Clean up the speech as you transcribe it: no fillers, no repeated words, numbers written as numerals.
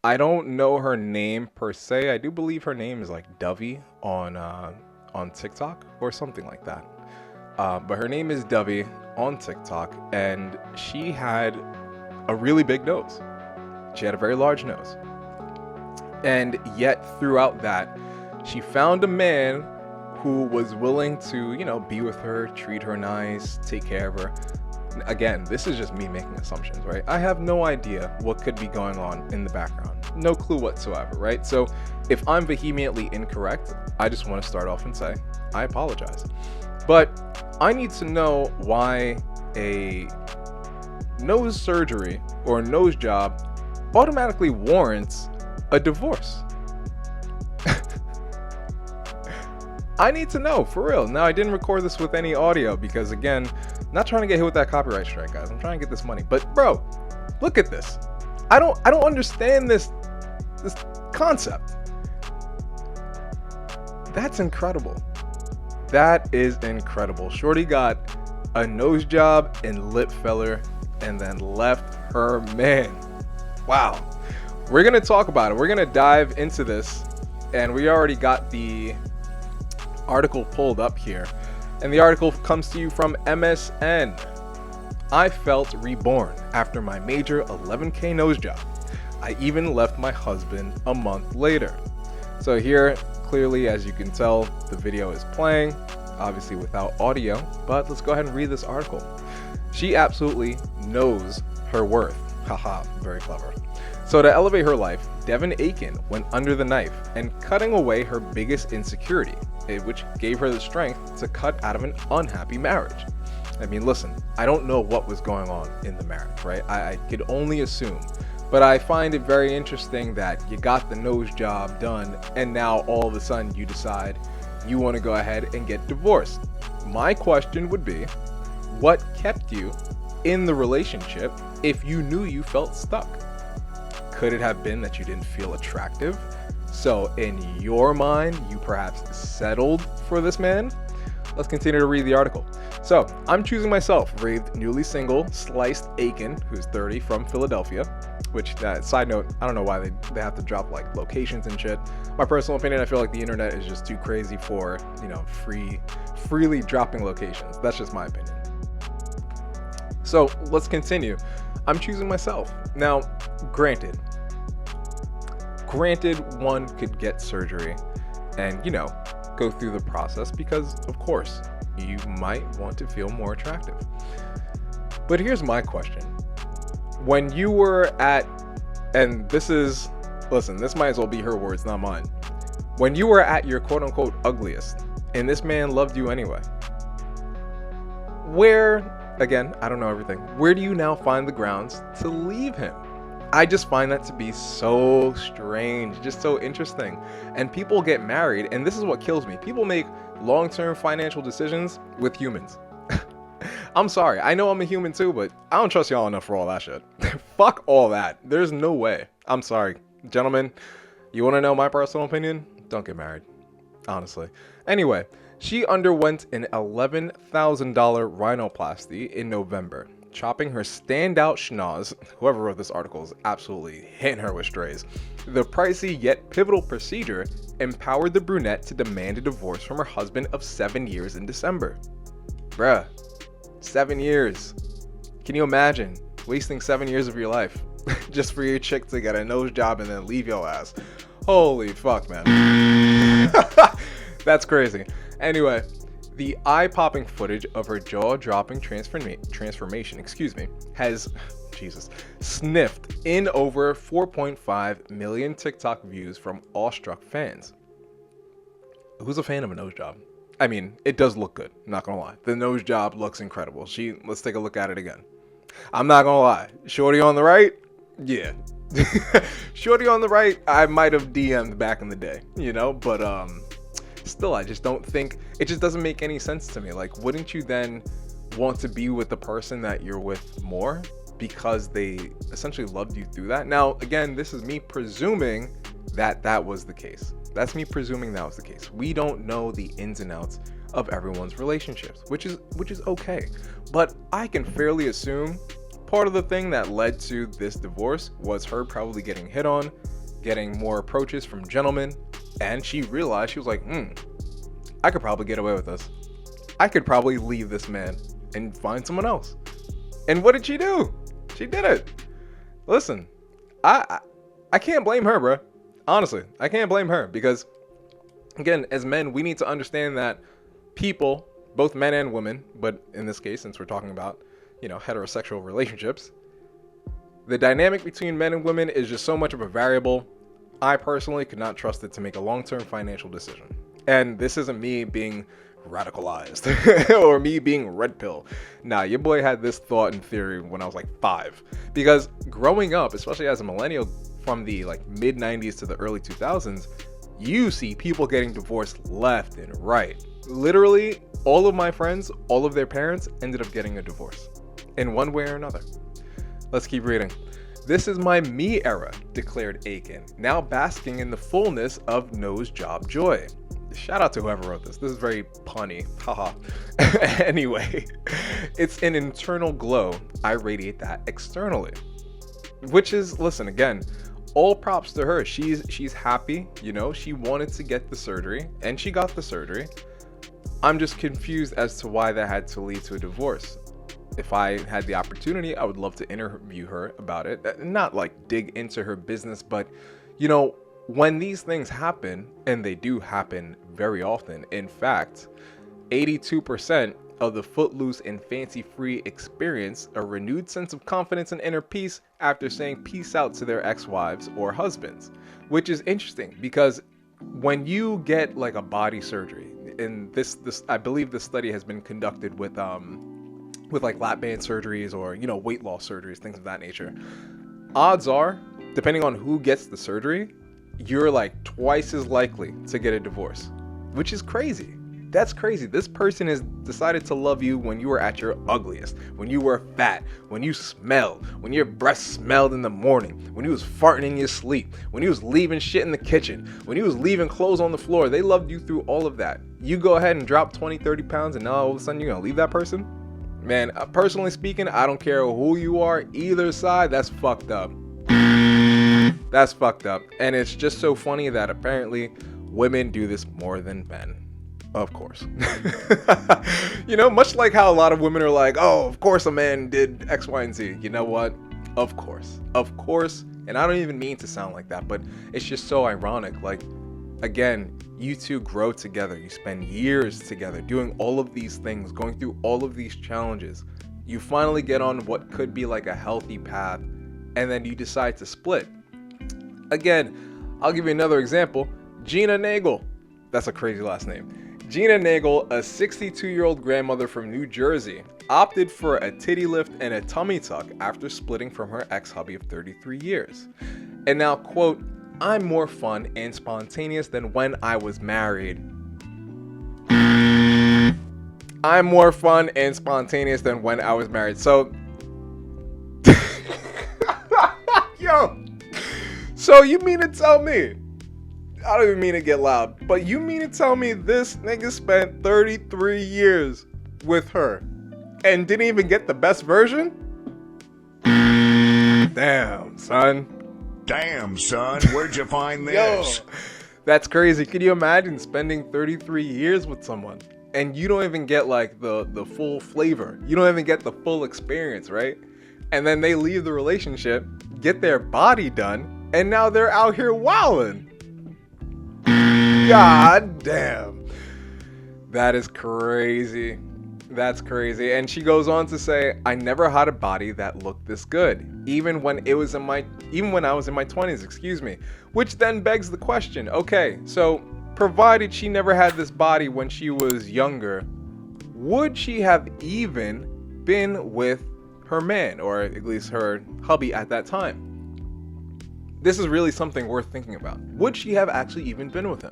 I don't know her name per se. I do believe her name is like Dovey on TikTok or something like that. But her name is Dovey on TikTok, and she had a really big nose. She had a very large nose. And yet, throughout that, she found a man who was willing to, be with her, treat her nice, take care of her. Again, this is just me making assumptions, right? I have no idea what could be going on in the background. No clue whatsoever, right? So if I'm vehemently incorrect, I just want to start off and say, I apologize. But I need to know why a nose surgery or a nose job automatically warrants a divorce. I need to know, for real. Now, I didn't record this with any audio because, again, not trying to get hit with that copyright strike, guys. I'm trying to get this money. But, bro, look at this. I don't understand this concept. That's incredible. That is incredible. Shorty got a nose job and lip filler and then left her man. Wow. We're going to talk about it. We're going to dive into this, and we already got the article pulled up here, and the article comes to you from MSN. I felt reborn after my major 11K nose job. I even left my husband a month later. So here, clearly, as you can tell, the video is playing, obviously without audio, but let's go ahead and read this article. She absolutely knows her worth. Haha, very clever. So to elevate her life, Devin Aiken went under the knife and cutting away her biggest insecurity, which gave her the strength to cut out of an unhappy marriage. I mean, listen, I don't know what was going on in the marriage, right? I could only assume. But I find it very interesting that you got the nose job done and now all of a sudden you decide you want to go ahead and get divorced. My question would be, what kept you in the relationship if you knew you felt stuck? Could it have been that you didn't feel attractive? So in your mind, you perhaps settled for this man? Let's continue to read the article. So, I'm choosing myself, raved newly single, sliced Aiken, who's 30, from Philadelphia. Which, side note, I don't know why they have to drop like locations and shit. My personal opinion, I feel like the internet is just too crazy for, freely dropping locations. That's just my opinion. So, let's continue. I'm choosing myself. Now, granted, one could get surgery and, go through the process because, of course, you might want to feel more attractive. But here's my question. When you were at, and this might as well be her words, not mine. When you were at your quote unquote ugliest, and this man loved you anyway, again, I don't know everything, where do you now find the grounds to leave him? I just find that to be so strange, just so interesting. And people get married, and this is what kills me. People make long-term financial decisions with humans. I'm sorry, I know I'm a human too, but I don't trust y'all enough for all that shit. Fuck all that. There's no way. I'm sorry. Gentlemen, you want to know my personal opinion? Don't get married. Honestly. Anyway, she underwent an $11,000 rhinoplasty in November, chopping her standout schnoz. Whoever wrote this article is absolutely hitting her with strays. The pricey yet pivotal procedure empowered the brunette to demand a divorce from her husband of 7 years in December. Bruh, 7 years. Can you imagine wasting 7 years of your life just for your chick to get a nose job and then leave your ass? Holy fuck, man. That's crazy. Anyway, the eye-popping footage of her jaw-dropping transformation, has, sniffed in over 4.5 million TikTok views from awestruck fans. Who's a fan of a nose job? I mean, it does look good, not gonna lie. The nose job looks incredible. Let's take a look at it again. I'm not gonna lie. Shorty on the right? Yeah. Shorty on the right, I might have DM'd back in the day, but still, I just don't think, it just doesn't make any sense to me. Like, wouldn't you then want to be with the person that you're with more because they essentially loved you through that? Now, again, this is me presuming that was the case. That's me presuming that was the case. We don't know the ins and outs of everyone's relationships, which is okay. But I can fairly assume part of the thing that led to this divorce was her probably getting hit on, getting more approaches from gentlemen, and she realized, she was like, I could probably get away with this. I could probably leave this man and find someone else. And what did she do? She did it. Listen, I can't blame her, bro. Honestly, I can't blame her, because again, as men, we need to understand that people, both men and women, but in this case, since we're talking about, heterosexual relationships, the dynamic between men and women is just so much of a variable. I personally could not trust it to make a long-term financial decision. And this isn't me being radicalized or me being red pill. Nah, your boy had this thought and theory when I was like 5. Because growing up, especially as a millennial from the mid 90s to the early 2000s, you see people getting divorced left and right. Literally, all of my friends, all of their parents ended up getting a divorce in one way or another. Let's keep reading. This is my me era, declared Aiken, now basking in the fullness of nose job joy. Shout out to whoever wrote this. This is very punny. Haha. Anyway, it's an internal glow. I radiate that externally. Which is, listen, again, all props to her. She's happy, she wanted to get the surgery, and she got the surgery. I'm just confused as to why that had to lead to a divorce. If I had the opportunity, I would love to interview her about it. Not dig into her business, but when these things happen, and they do happen very often, in fact, 82% of the footloose and fancy-free experience a renewed sense of confidence and inner peace after saying peace out to their ex-wives or husbands, which is interesting because when you get a body surgery, and this I believe this study has been conducted with lap band surgeries or weight loss surgeries, things of that nature. Odds are, depending on who gets the surgery, you're twice as likely to get a divorce, which is crazy. That's crazy. This person has decided to love you when you were at your ugliest, when you were fat, when you smelled, when your breath smelled in the morning, when you was farting in your sleep, when you was leaving shit in the kitchen, when you was leaving clothes on the floor. They loved you through all of that. You go ahead and drop 20, 30 pounds and now all of a sudden you're going to leave that person? Man, personally speaking, I don't care who you are, either side, that's fucked up. That's fucked up. And it's just so funny that apparently women do this more than men. Of course. Much like how a lot of women are like, oh, of course a man did X, Y, and Z. You know what? Of course. Of course. And I don't even mean to sound like that, but it's just so ironic. Again, you two grow together. You spend years together doing all of these things, going through all of these challenges. You finally get on what could be a healthy path, and then you decide to split. Again, I'll give you another example. Gina Nagel. That's a crazy last name. Gina Nagel, a 62-year-old grandmother from New Jersey, opted for a titty lift and a tummy tuck after splitting from her ex-hubby of 33 years. And now, quote, I'm more fun and spontaneous than when I was married. I'm more fun and spontaneous than when I was married. So, so you mean to tell me, I don't even mean to get loud, but you mean to tell me this nigga spent 33 years with her and didn't even get the best version? Damn, son. Damn, son, where'd you find this? Yo, that's crazy. Could you imagine spending 33 years with someone and you don't even get the full flavor? You don't even get the full experience, right? And then they leave the relationship, get their body done, and now they're out here wilding. God damn. That is crazy. That's crazy. And she goes on to say, I never had a body that looked this good, even when I was in my 20s, excuse me. Which then begs the question, okay, so provided she never had this body when she was younger, would she have even been with her man, or at least her hubby at that time? This is really something worth thinking about. Would she have actually even been with him?